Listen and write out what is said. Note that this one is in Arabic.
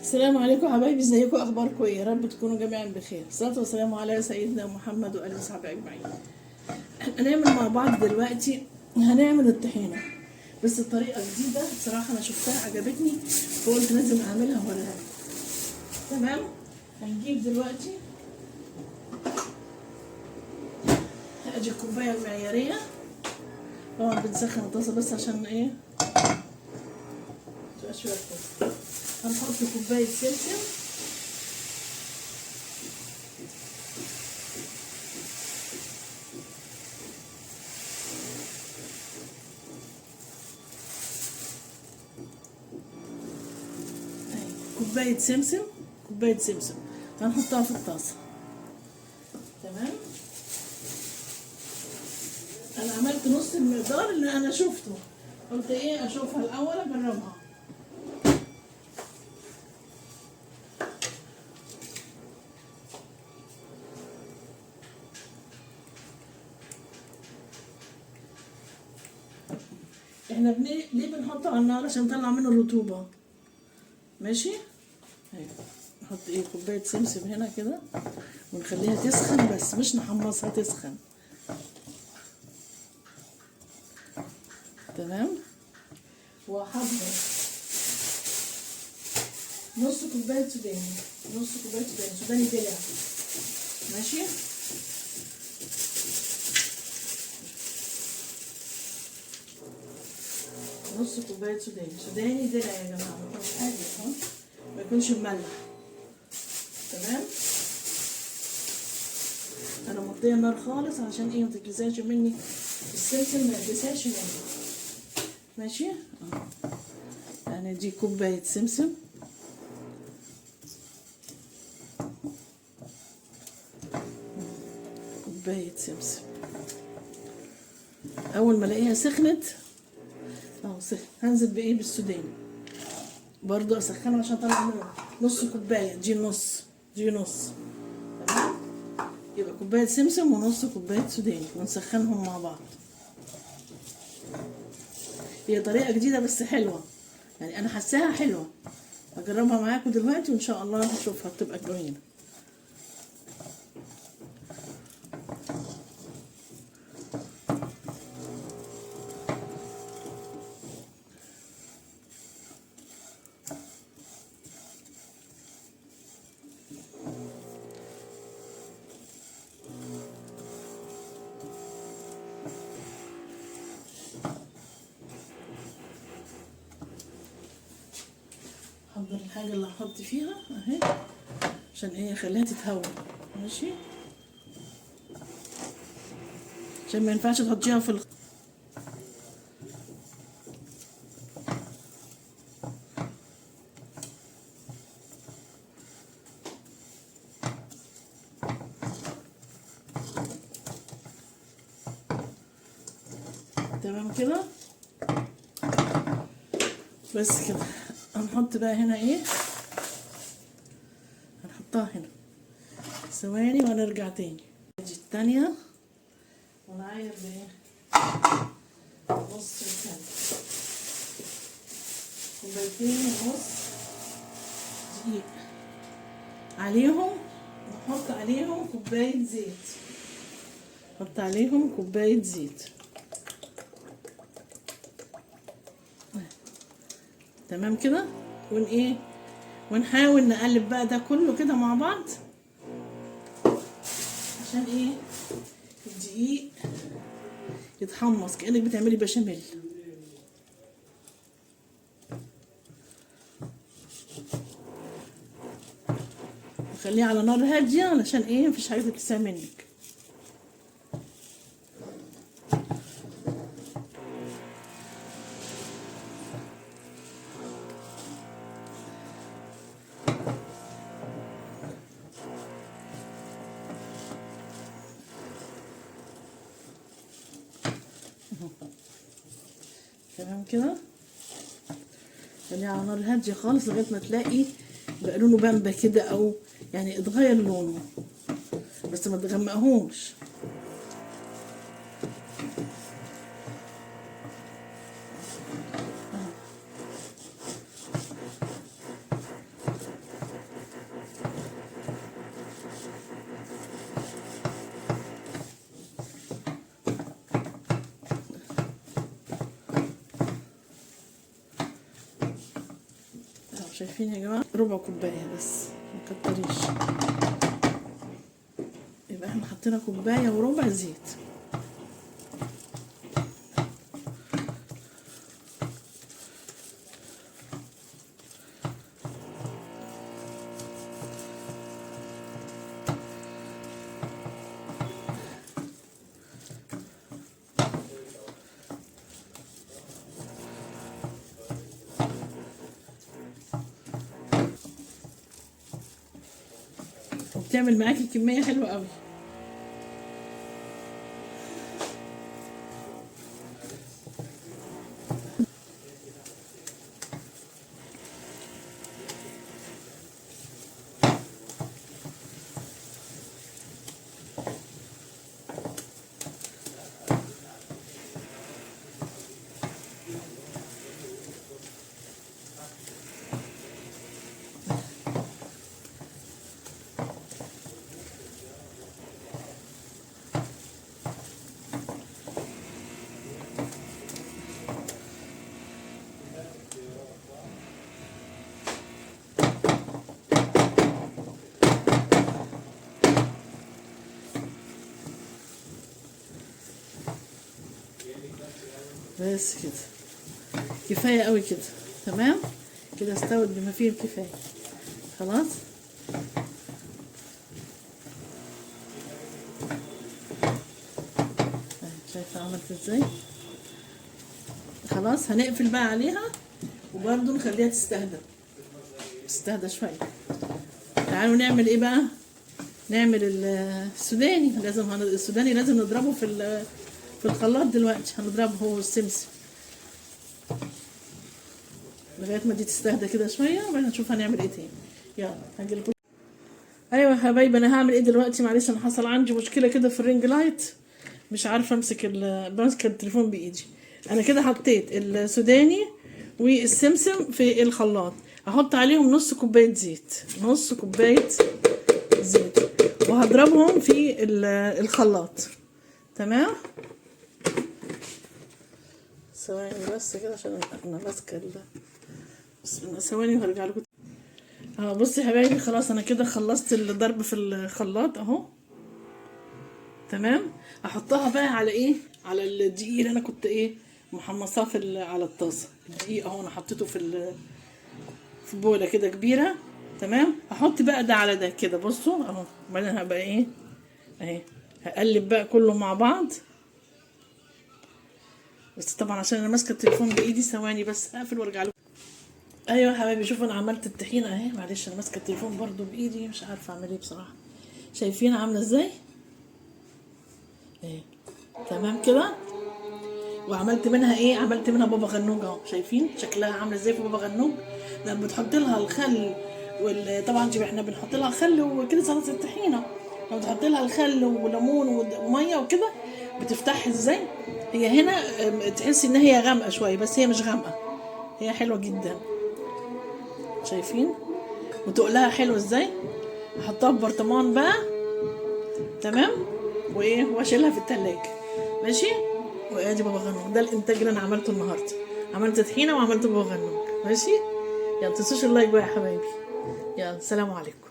السلام عليكم حبايبي، ازيكم؟ اخباركم ايه؟ يا رب تكونوا جميعا بخير. الصلاه والسلام على سيدنا محمد واله وصحبه اجمعين. هنعمل مع بعض دلوقتي، هنعمل الطحينه بس بطريقه جديده. بصراحه انا شفتها عجبتني فقلت لازم اعملها وراها. تمام. هنجيب دلوقتي ادي الكوبايه المعياريه. طبعا بنسخن الطاسه بس عشان ايه تبقى شويه كده. هنحط كوبايه سمسم، كوبايه سمسم، كوبايه سمسم هنحطها في الطاسه. تمام. انا عملت نص المقدار اللي انا شفته، قلت ايه اشوفها الاول اجربها. احنا ليه بنحطه على النار؟ عشان نطلع منه الرطوبه. ماشي. اهي نحط ايه كوبايه سمسم هنا كده ونخليها تسخن، بس مش نحمصها، تسخن. تمام. وهحضر نص كوبايه سوداني، نص كوبايه سوداني دلع. ماشي. نص كوبايه سوداني دلع يا جماعه، ما يكونش حاجه اهو، ما يكونش مملح. تمام. انا مطيه النار خالص عشان ايه ما تتلسعش مني السمسم، ما يتلسعش مني. ماشي. يعني دي كوبايه سمسم، كوبايه سمسم. اول ما الاقيها سخنت اهو هنزل بايه بالسوداني برضو اسخنه عشان اطلع منه نص كوبايه. دي نص، دي نص. تمام. يبقى كوبايه سمسم ونص كوبايه سوداني ونسخنهم مع بعض. هي طريقه جديده بس حلوه، يعني انا حاساها حلوه. هجربها معاكم دلوقتي وان شاء الله هشوفها بتبقى جميله. احضر الحاجه اللي هحط فيها اهي عشان ايه اخليها تتهوى. ماشي. عشان ما ينفعش تحطيها في تمام كده. بس كده. هنحط بقى هنا ايه، هنحطها هنا ثواني وهنرجع تاني. دي التانية ونعاير بايه نص الكلب، كوبايتين ونص دقيق عليهم، نحط عليهم كوباية زيت، نحط عليهم كوباية زيت. تمام كده. ايه ونحاول نقلب بقى ده كله كده مع بعض عشان ايه الدقيق يتحمص كأنك بتعملي بشاميل. خليه على نار هاديه علشان ايه مفيش حاجه تتلسع منك. تمام كده. خليه على نار هاديه خالص لغايه ما تلاقي بقى لونه بامبا كده، او يعني اتغير لونه بس ما تغمقهوش. شايفين يا جماعه؟ ربع كوبايه بس، ما كتريش. يبقى احنا حطينا كوبايه وربع زيت. وبتعمل معاكي كميه حلوه قوي. بس كده كفايه قوي كده. تمام كده استوت بما فيه الكفايه. خلاص شايفه عملت ازاي؟ خلاص هنقفل بقى عليها وبرده نخليها تستهدى شويه. تعالوا نعمل ايه بقى؟ نعمل السوداني. السوداني لازم نضربه في الخلاط دلوقتي. هنضربه هو والسمسم لغايه ما دي تستهدى كده شويه وبعدين نشوف هنعمل ايه تاني. يلا هنجيلكوا. ايوه يا حبايبي انا هعمل ايه دلوقتي؟ معلش انا حصل عندي مشكله كده في الرينج لايت، مش عارفه ماسكه التليفون بايدي. انا كده حطيت السوداني والسمسم في الخلاط، هحط عليهم نص كوبايه زيت، وهضربهم في الخلاط. تمام ثواني بس كده عشان انا ماسكه ثواني وهرجع لكم. بصي يا حبايبي خلاص انا كده خلصت الضرب في الخلاط اهو. تمام احطها بقى على ايه؟ على الدقيق اللي انا كنت محمصاه على الطاسه. الدقيق اهو انا حطيته في بوله كده كبيره. تمام هحط بقى ده على ده كده بصوا اهو. وبعدين هبقى اهي هقلب بقى كله مع بعض. بس طبعا عشان انا ماسكه التليفون بايدي ثواني بس هقفل وارجع لكم. ايوه يا حبايبي شوفوا انا عملت الطحينه اهي. معلش انا ماسكه التليفون برضو بايدي مش عارفه اعمل ايه بصراحه. شايفين عامله ازاي؟ تمام كده. وعملت منها عملت منها بابا غنوج اهو. شايفين شكلها عامله ازاي في بابا غنوج؟ ده بتحط لها الخل طبعا احنا بنحط لها خل وكده سلطه الطحينه. لما بتحط لها الخل وليمون وميه وكده بتفتح ازاي. هي هنا تحسي ان هي غامقه شويه بس هي مش غامقه، هي حلوه جدا. شايفين؟ وتقلها حلو ازاي. احطها في برطمان بقى. تمام واشيلها في التلاجة. ماشي. وادي بابا غنوج ده الانتاج اللي انا عملته النهارده. عملت طحينه وعملت بابا غنوج. ماشي. يلا متنسوش اللايك بقى يا حبايبي. يلا سلام عليكم.